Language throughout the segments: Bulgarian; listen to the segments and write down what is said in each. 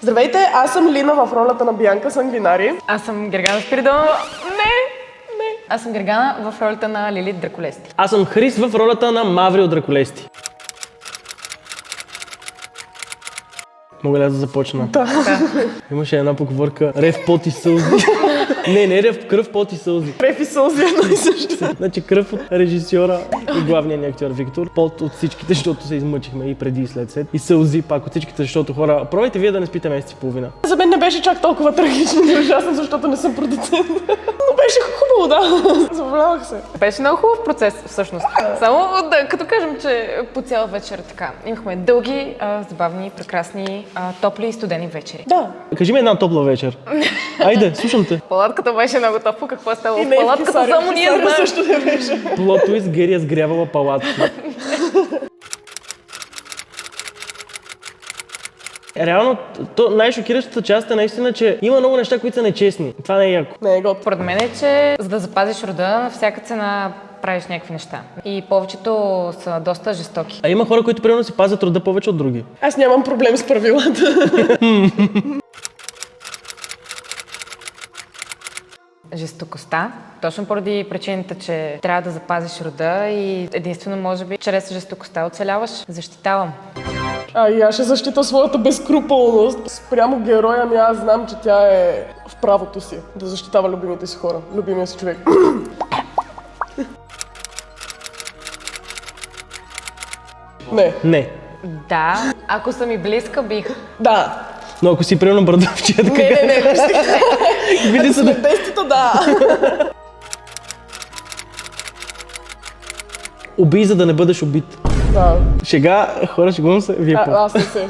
Здравейте, аз съм Лина в ролята на Бянка Сангвинари. Аз съм Гергана Спиридонова. Не! Аз съм Гергана в ролята на Лилит Дракулести. Аз съм Хрис в ролята на Маврио Дракулести. Мога ли аз да започна? Да. Имаше една поговорка: рев, пот и сълзи. не рев, кръв, пот и сълзи. Рев и сълзи едно и също. Значи кръв от режисьора и главния ни актьор Виктор, пот от всичките, защото се измъчихме и преди и след сет. И сълзи пак от всичките, защото хора, пробайте вие да не спите месец и половина. За мен не беше чак толкова трагично и ужасно, защото не съм продуцент. Но беше хубаво, да. Забавлявах се. Беше много хубав процес, всъщност. Само като кажем, че по цяла вечер така. Имахме дълги, забавни, прекрасни, топли и студени вечери. Да. Кажи ми една топла вечер. Айде, слушам те. Палатката беше много топло. Какво е ставало И в не, палатката? Само ние знаем. също не беше. Плот твист, Гери е сгрявала палатки. Реално, най-шокиращата част е наистина, че има много неща, които са нечестни. Това не е яко. Не е готово. Според мен е, че за да запазиш рода, на всяка цена правиш някакви неща. И повечето са доста жестоки. А има хора, които примерно си пазят рода повече от други. Аз нямам проблем с правилата. Жестокостта, точно поради причината, че трябва да запазиш рода и единствено, може би, чрез жестокостта оцеляваш. Защитавам. И аз ще защита своята безкруполност. Спрямо героя ми, аз знам, че тя е в правото си да защитава любимите си хора, любимия си човек. Не. Да, ако съм и близка, бих. Да. Но ако си примерно брадовчетка... Не. Види се да... Тестито, да. Убий, за да не бъдеш убит. Да. Шега, хора, шегувам се, вие по. Аз не се.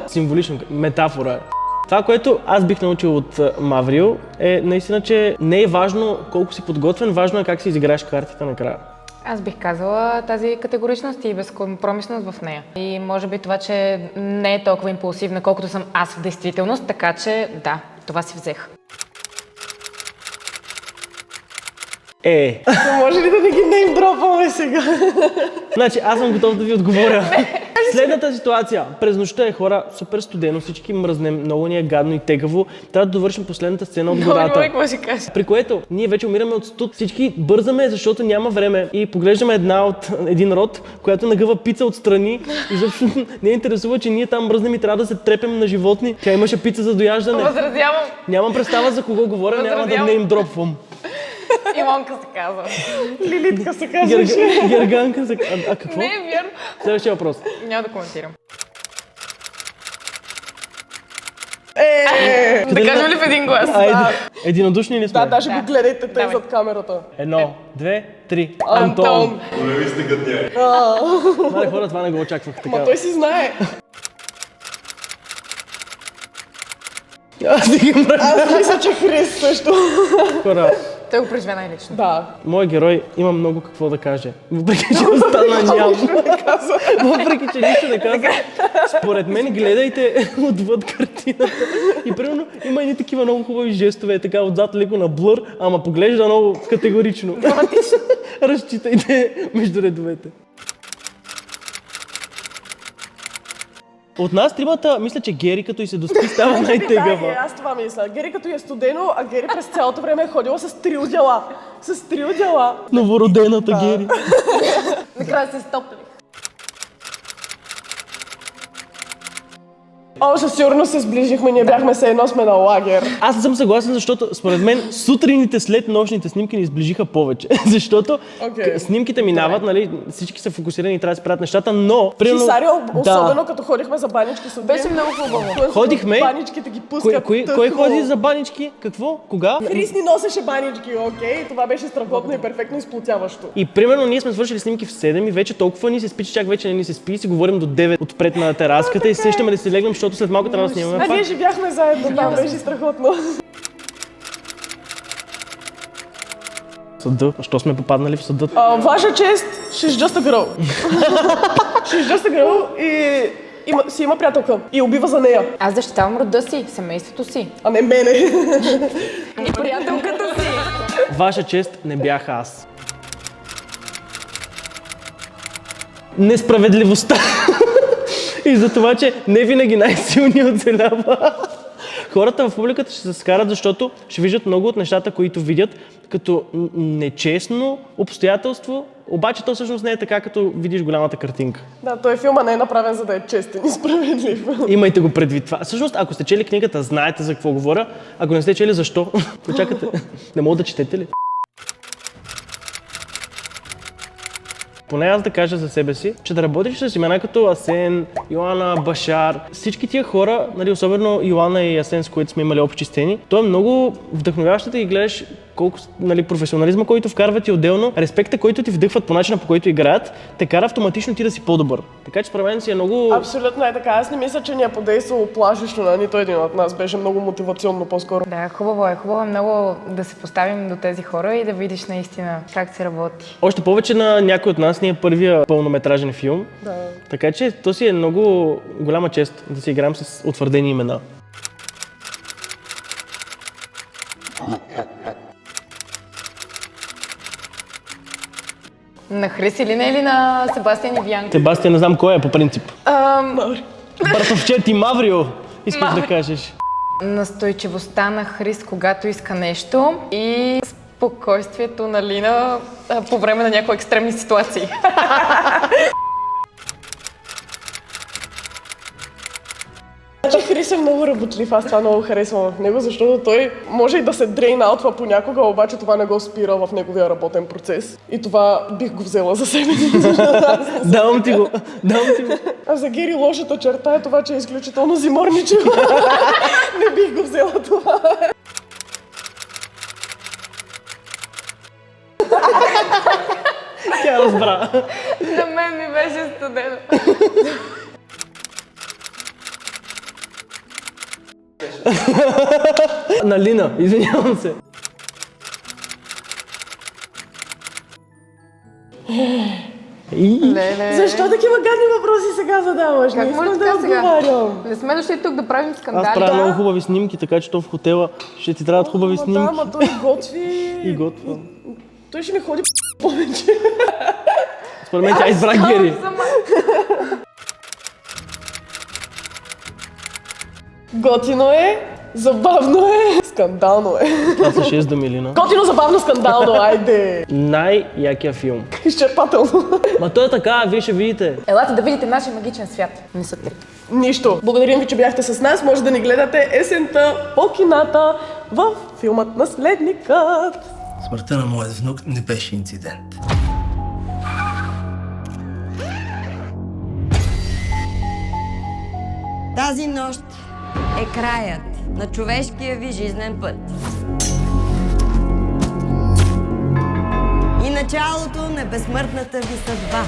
Символично, метафора е. Това, което аз бих научил от Маврио е наистина, че не е важно колко си подготвен, важно е как си изиграеш картите накрая. Аз бих казала тази категоричност и безкомпромисност в нея. И може би това, че не е толкова импулсивна, колкото съм аз в действителност, така че да, това си взех. Може ли да не ги неймдропваме сега? Значи, аз съм готов да ви отговоря. Следната ситуация. През нощта е, хора, супер студено, всички мръзнем, много ни е гадно и тегаво. Трябва да довършим последната сцена от гората. При което ние вече умираме от студ. Всички бързаме, защото няма време и поглеждаме един род, която нагъва пица отстрани. Изобщо не е интересува, че ние там мръзнем и трябва да се трепем на животни. Тя имаше пица за дояждане. Възразявам. Нямам представа за кого говоря, няма да неймдропвам. Имонка се казва. Лилитка се казваше. Герганка се казва. А какво? Не е вярно. Следващия въпрос. Няма да коментирам. Да кажем ли в един глас? Айде. Единодушни ли сме? Да, даже го гледайте те Давай. зад камерата. 1, 2, 3. Антон. Големи сте гадняри. Мале хора, това не го очаквах така. Ма той си знае. Аз Мисля, че Хрис също. хора, Той го преживя най-лично. Да. моят герой има много какво да каже. Въпреки, че остана ням. Въпреки, че нищо не казва. Според мен, гледайте отвъд картината. И примерно има едни такива много хубави жестове, така отзад леко на блър, ама поглежда много категорично. Разчитайте между редовете. От нас тримата, мисля, че Гери като и се доспи става най-тегава. Да, аз това мисля. Гери като е студено, а Гери през цялото време е ходила с 3 одела. С 3 одела. Новородената Гери. Накрая се стопли. Със сигурност се сближихме, ние бяхме се едно сме на лагер. Аз не съм съгласен, защото според мен сутрините след нощните снимки ни сближиха повече. Защото снимките минават, нали, всички са фокусирани и трябва да се правят нещата, но... Хисарио, особено като ходихме за банички сутрин. Беше много хубаво. Ходихме. Баничките ги пускат. Кой ходи за банички? Какво? Кога? Хрис ни носеше банички, окей? Това беше страхотно и перфектно изплотяващо. И примерно ние сме свършили снимки в 7 и вече толкова ни се спи, че чак вече не ни се спи и си говорим до 9 отпред на тераската и сещаме да си легнем, защото след малко трябва да снимаме. Ние живяхме заедно, там беше страхотно. Съда. А що сме попаднали в съдът? Ваша чест, she's just a girl. She's just a girl и си има приятелка и убива за нея. Аз защитавам рода си, семейството си. А не мене. И приятелката си. Ваша чест, не бях аз. Несправедливостта И за това, че не винаги най-силният оцелява. Хората в публиката ще се скарат, защото ще виждат много от нещата, които видят като нечестно обстоятелство, обаче то всъщност не е така, като видиш голямата картинка. Да, той филма не е направен за да е честен и справедлив. Имайте го предвид това. Всъщност, ако сте чели книгата, знаете за какво говоря. Ако не сте чели, защо? Почакате. Не мога да четете ли? Поне аз да кажа за себе си, че да работиш с имена като Асен, Йоана, Башар, всички тия хора, нали, особено Йоана и Асен, с които сме имали общи сцени, то е много вдъхновяващо да ги гледаш колко, нали, професионализма, който вкарват и отделно, респекта, който ти вдъхват по начина, по който играят, те кара автоматично ти да си по-добър. Така че според мен си е много... Абсолютно е така. Аз не мисля, че ни е подействало плашещо на нито един от нас. Беше много мотивационно по-скоро. Да, хубаво е. Хубаво е много да се поставим до тези хора и да видиш наистина как се работи. Още повече на някой от нас ни е първия пълнометражен филм. Да. Така че то си е много голяма чест да си играем с утвърдени имена. На Хрис или на Себастиан и Бянка? Себастиан не знам кой е по принцип. Маври. Братовчет и Маврио, искаш да кажеш. Настойчивостта на Хрис, когато иска нещо, и спокойствието на Лина по време на някои екстремни ситуации. Хрис е много работлив, аз това много харесвам в него, защото той може и да се дрейнаутва понякога, обаче това не го спира в неговия работен процес. И това бих го взела за себе си. Давам ти го. А за Гери лошата черта е това, че е изключително зиморничев. Не бих го взела това. Тя разбра. На мен ми беше студено. На Лина, извинявам се. Защо такива гадни въпроси сега задаваш? Как Не може искам да така сега? отговарям. Не сме дошли тук да правим скандали. Аз правя много хубави снимки, така че то в хотела ще ти трябват хубави Да, снимки. ама той готви. И готва. Той ще ми ходи повече. Според мен тя избра Гери. Готино е, забавно е, скандално е. Това са 6 думи, Лина. Готино, забавно, скандално, айде. Най-якия филм. Изчерпателно. Ма той е така, вие ще видите. Елате да видите нашия магичен свят. Не са три. Нищо. Благодарим ви, че бяхте с нас. Може да ни гледате есента по кината в филмът Наследникът. Смъртта на моят внук не беше инцидент. Тази нощ е краят на човешкия ви жизнен път. И началото на безсмъртната ви съдба.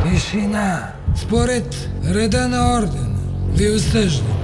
Тишина! Според реда на ордена ви осъждам